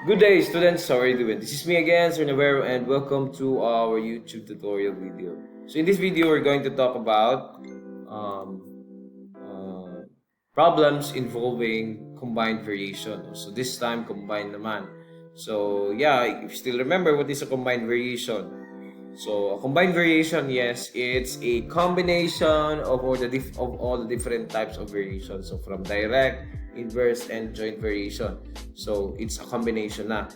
Good day, students. How are you doing? This is me again, Sir Navarro, and welcome to our YouTube tutorial video. So in this video, we're going to talk about um, uh, problems involving combined variation. So this time, combined naman. So yeah, if you still remember, what is a combined variation? So a combined variation, yes, it's a combination of all the different types of variations. So from direct, inverse, and joint variation. So it's a combination na.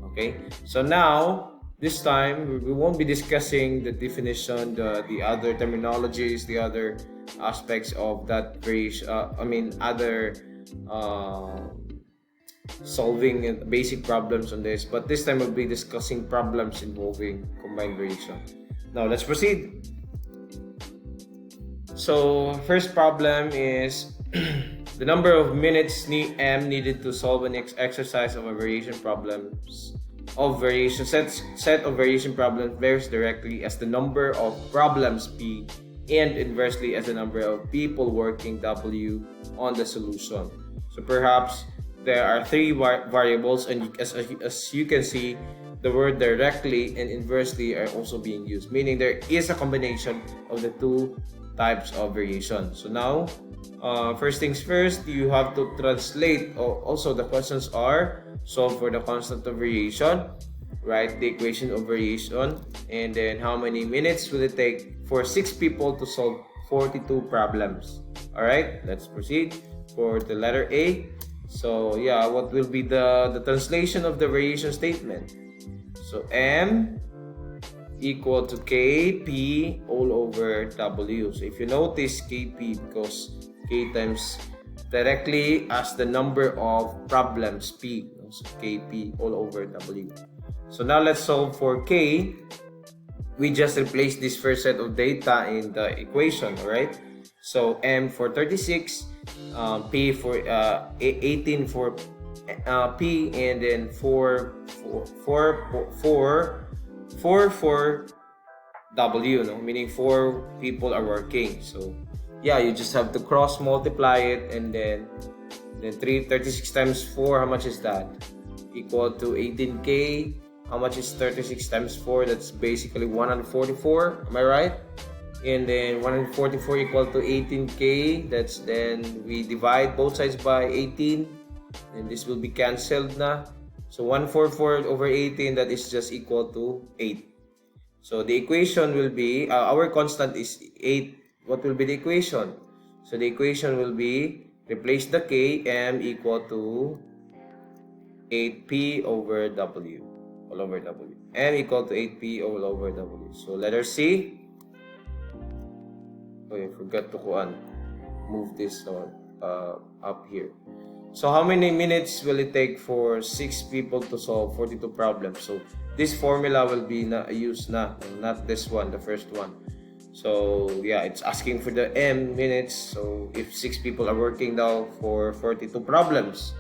Okay. So now this time we won't be discussing the definition, the other terminologies, the other aspects of that variation. Other uh, solving basic problems on this, but this time we'll be discussing problems involving combined variation. Now let's proceed. So first problem is the number of minutes m needed to solve an exercise of a variation problems of variation set of variation problems varies directly as the number of problems p and inversely as the number of people working w on the solution. So perhaps there are three variables, and as you can see, the word directly and inversely are also being used, meaning there is a combination of the two types of variation. So now, first things first, you have to translate. Also, the questions are solve for the constant of variation, write the equation of variation, and then how many minutes will it take for 6 people to solve 42 problems. Alright, let's proceed for the letter A. So yeah, what will be the translation of the variation statement? So M equal to Kp all over W. So if you notice Kp, because K times directly as the number of problems P. So Kp all over W. So now let's solve for K. We just replace this first set of data in the equation, alright? So M for 36, P for 18 for P, and then 4 for W, no? Meaning 4 people are working. So yeah, you just have to cross multiply it, and then 36 times 4, how much is that? Equal to 18K. How much is 36 times 4? That's basically 144. Am I right? And then 144 equal to 18K. That's then we divide both sides by 18, and this will be cancelled na. So 144 over 18, that is just equal to 8. So the equation will be, our constant is 8. What will be the equation? So the equation will be, replace the K, M equal to 8P over W, all over W. M equal to 8P all over W. So letter C. Oh, I forgot to move this up here. So how many minutes will it take for 6 people to solve 42 problems? So this formula will be used not this one, the first one. So yeah, it's asking for the M minutes. So if 6 people are working now for 42 problems,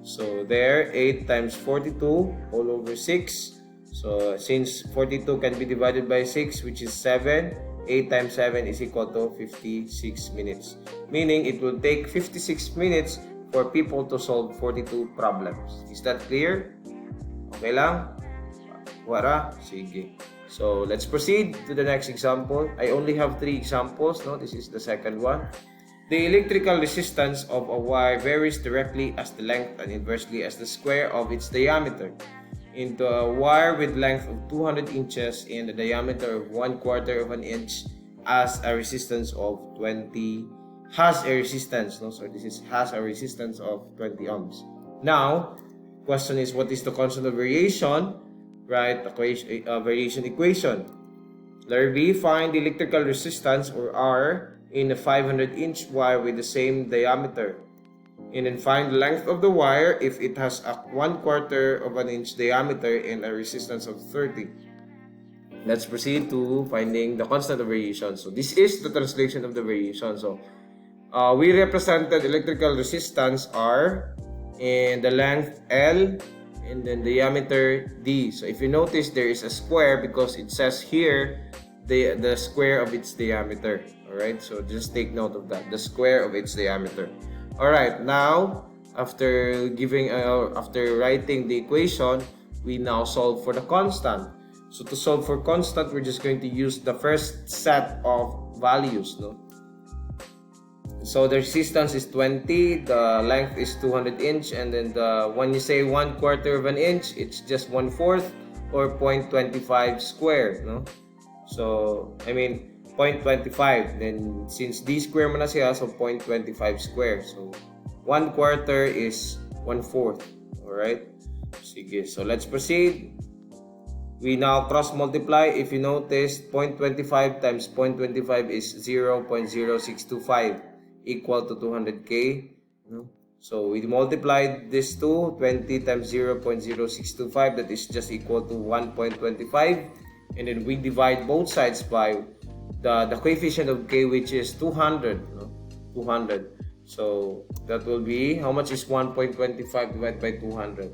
so there 8 times 42 all over 6. So since 42 can be divided by 6, which is 7, 8 times 7 is equal to 56 minutes. Meaning it will take 56 minutes for people to solve 42 problems. Is that clear? Okay lang? Wara? Sige. So let's proceed to the next example. I only have 3 examples. No, this is the second one. The electrical resistance of a wire varies directly as the length and inversely as the square of its diameter. Into a wire with length of 200 inches and a diameter of 1/4 of an inch as a resistance of 20 has a resistance of 20 ohms. Now, question is, what is the constant of variation? Right, variation equation. Letter B, find the electrical resistance or R in a 500-inch wire with the same diameter. And then find the length of the wire if it has a 1/4 of an inch diameter and a resistance of 30. Let's proceed to finding the constant of variation. So this is the translation of the variation. So we represented electrical resistance R and the length L and then diameter D. So if you notice, there is a square because it says here the square of its diameter. Alright, so just take note of that, the square of its diameter. Alright, now after writing the equation, we now solve for the constant. So to solve for constant, we're just going to use the first set of values, no? So the resistance is 20, the length is 200 inch, and then when you say 1/4 of an inch, it's just 1/4 or 0.25 square, no? So I mean 0.25, then since d square mo na siya, so 0.25 square. So 1/4 is 1/4. Alright? Sige, so let's proceed. We now cross multiply. If you notice, 0.25 times 0.25 is 0.0625 equal to 200k. No? So we multiplied this to 20 times 0.0625, that is just equal to 1.25. And then we divide both sides by the coefficient of k, which is 200. No? 200. So that will be, how much is 1.25 divided by 200?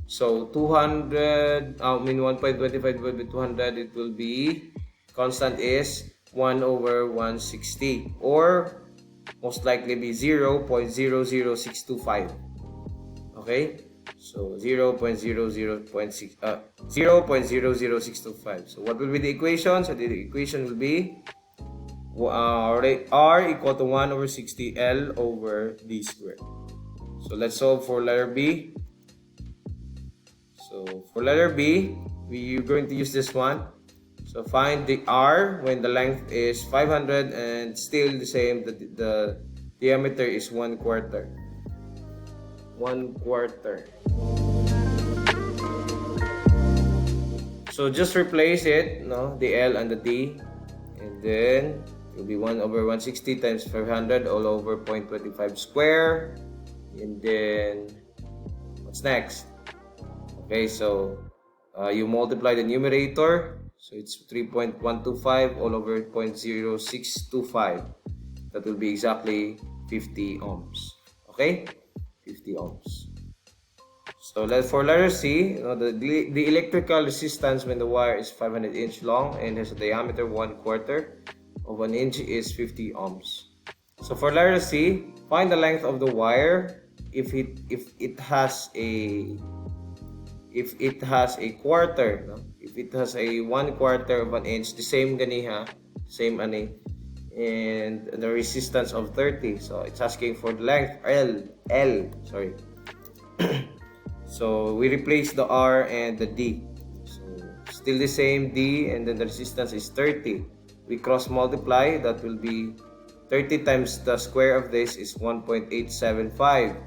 So 1.25 divided by 200, it will be, constant is 1/160, or most likely be 0.00625. Okay? So 0.00625. So what will be the equation? So the equation will be R equal to 1/60 L over D squared. So let's solve for letter B. So for letter B, we're going to use this one. So find the R when the length is 500 and still the same, the diameter is 1/4. 1/4. So just replace it, no, the L and the D, and then it will be 1/160 times 500 all over 0.25 square. And then what's next? Okay, so you multiply the numerator. So it's 3.125 all over 0.0625. That will be exactly 50 ohms. Okay? 50 ohms. So for letter C, the electrical resistance when the wire is 500 inch long and has a diameter 1/4 of an inch is 50 ohms. So for letter C, find the length of the wire if it has a quarter, no? If it has a 1/4 of an inch, the same ganiha, same ani, and the resistance of 30. So it's asking for the length L, sorry. So we replace the R and the D. So still the same D, and then the resistance is 30. We cross multiply, that will be 30 times the square of this is 1.875,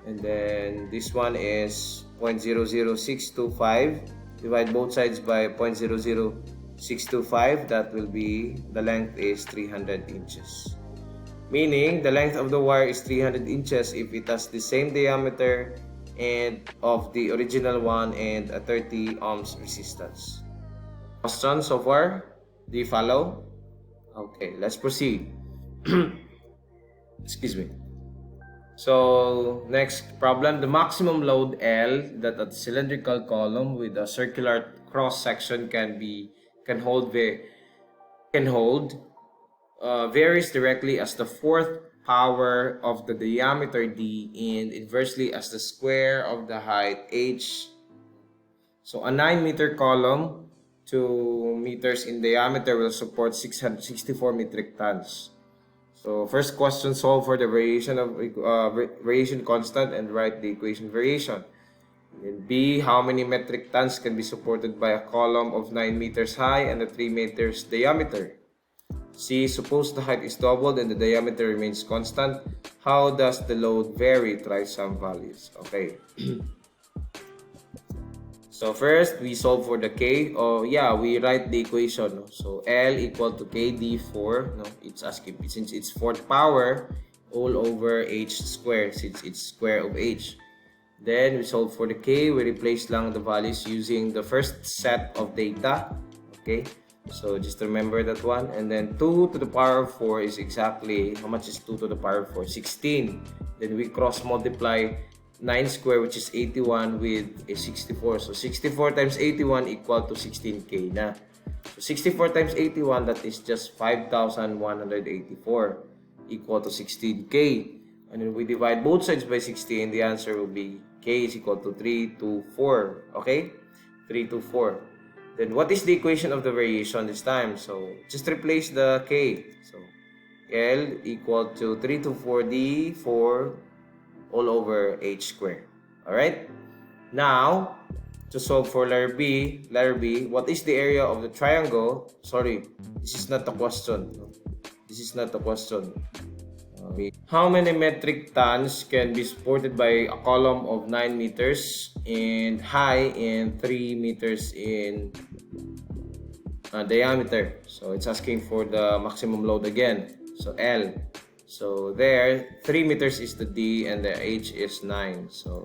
and then this one is 0.00625. Divide both sides by 0.00625, that will be, the length is 300 inches. Meaning the length of the wire is 300 inches if it has the same diameter and of the original one and a 30 ohms resistance. Question so far? Do you follow? Okay, let's proceed. Excuse me. So next problem, the maximum load L that a cylindrical column with a circular cross section can hold varies directly as the fourth power of the diameter D and inversely as the square of the height H. So a 9-meter column, 2 meters in diameter, will support 664 metric tons. So first question, solve for the variation of variation constant and write the equation variation. And B, how many metric tons can be supported by a column of 9 meters high and a 3 meters diameter? C, suppose the height is doubled and the diameter remains constant. How does the load vary? Try some values. Okay. So first, we solve for the K. Oh yeah, we write the equation. No? So L equal to KD4. No, it's asking since it's fourth power all over H square, since it's square of H. Then we solve for the K. We replace lang the values using the first set of data. Okay. So just remember that one. And then 2 to the power of 4 is exactly, how much is 2 to the power of 4? 16. Then we cross multiply 9 square, which is 81, with a 64. So 64 times 81 equal to 16k na. So 64 times 81, that is just 5,184 equal to 16k. and then we divide both sides by 16, the answer will be K is equal to 3 to 4. Okay? 3 to 4. Then what is the equation of the variation this time? So just replace the K. So L equal to 3 to 4D 4 all over H squared. Alright? Now, to solve for letter B, what is the area of the triangle? Sorry, this is not a question. This is not a question. How many metric tons can be supported by a column of 9 meters in height and 3 meters in diameter? So it's asking for the maximum load again. So L. So there, 3 meters is the D and the H is 9. So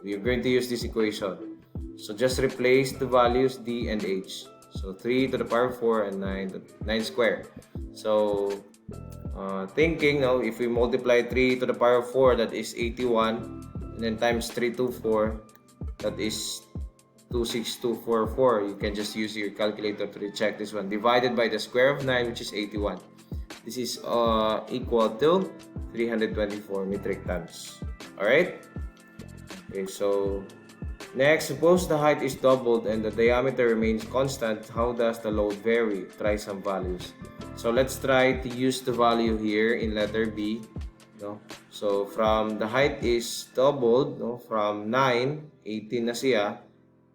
we're going to use this equation. So just replace the values D and H. So 3 to the power 4 and 9 square. So thinking now, if we multiply 3 to the power 4, that is 81, and then times 3 to 4, that is 26244. You can just use your calculator to check this one. Divided by the square of 9, which is 81. This is equal to 324 metric tons. Alright? Okay, so next, suppose the height is doubled and the diameter remains constant. How does the load vary? Try some values. So let's try to use the value here in letter B. No? So from the height is doubled, no? From 9, 18 na siya.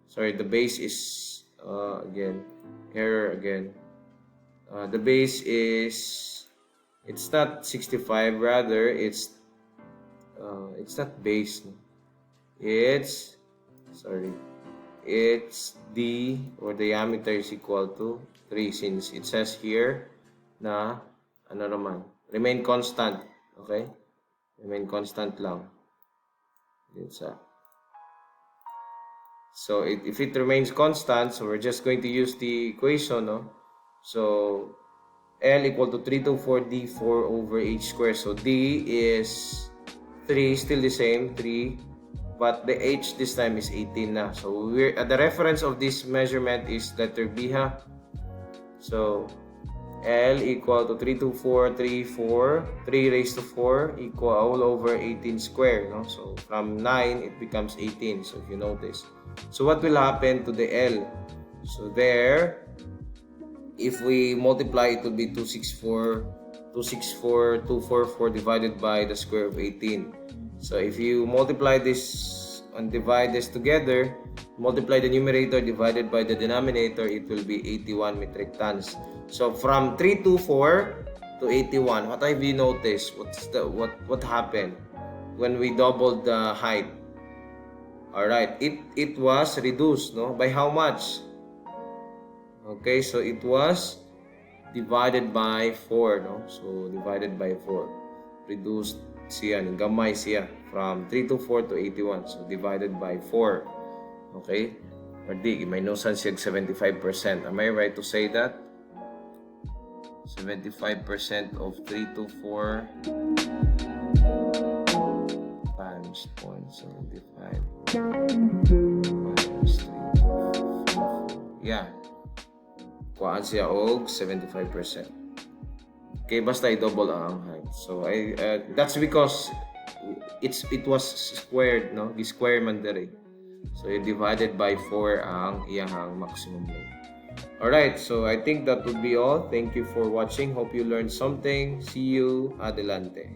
Sorry, the base is again, error again. The base is, it's not 65, rather it's not base. No? It's, sorry, it's D or diameter is equal to 3, since it says here na ano naman, remain constant. Okay? Remain constant lang. So if it remains constant, so we're just going to use the equation, no? So L equal to 3 to 4 D 4 over H squared. So D is 3, still the same, 3. But the H this time is 18 na. So we're the reference of this measurement is letter B, ha? So L equal to 3 to 4, 3 raised to 4 equal all over 18 squared. No? So from 9, it becomes 18. So if you notice. So what will happen to the L? So there, if we multiply, it will be 244 divided by the square of 18. So if you multiply this and divide this together, multiply the numerator divided by the denominator, it will be 81 metric tons. So from 324 to 81, what have you noticed? What happened when we doubled the height? All right, it was reduced, no? By how much? Okay, so it was divided by 4, no? So divided by 4, reduced siya, gamay siya from 3 to 4 to 81. So divided by 4. Okay? Or di, may nosan siya 75%. Am I right to say that? 75% of 3 to 4 times 0.75 minus 3 to 4. Yeah. Kuhaan siya og 75%. Okay, basta i-double ang height. So that's because it was squared, no? Gi-square man diri. So you divided by 4 ang iyang maximum load. Alright, so I think that would be all. Thank you for watching. Hope you learned something. See you. Adelante.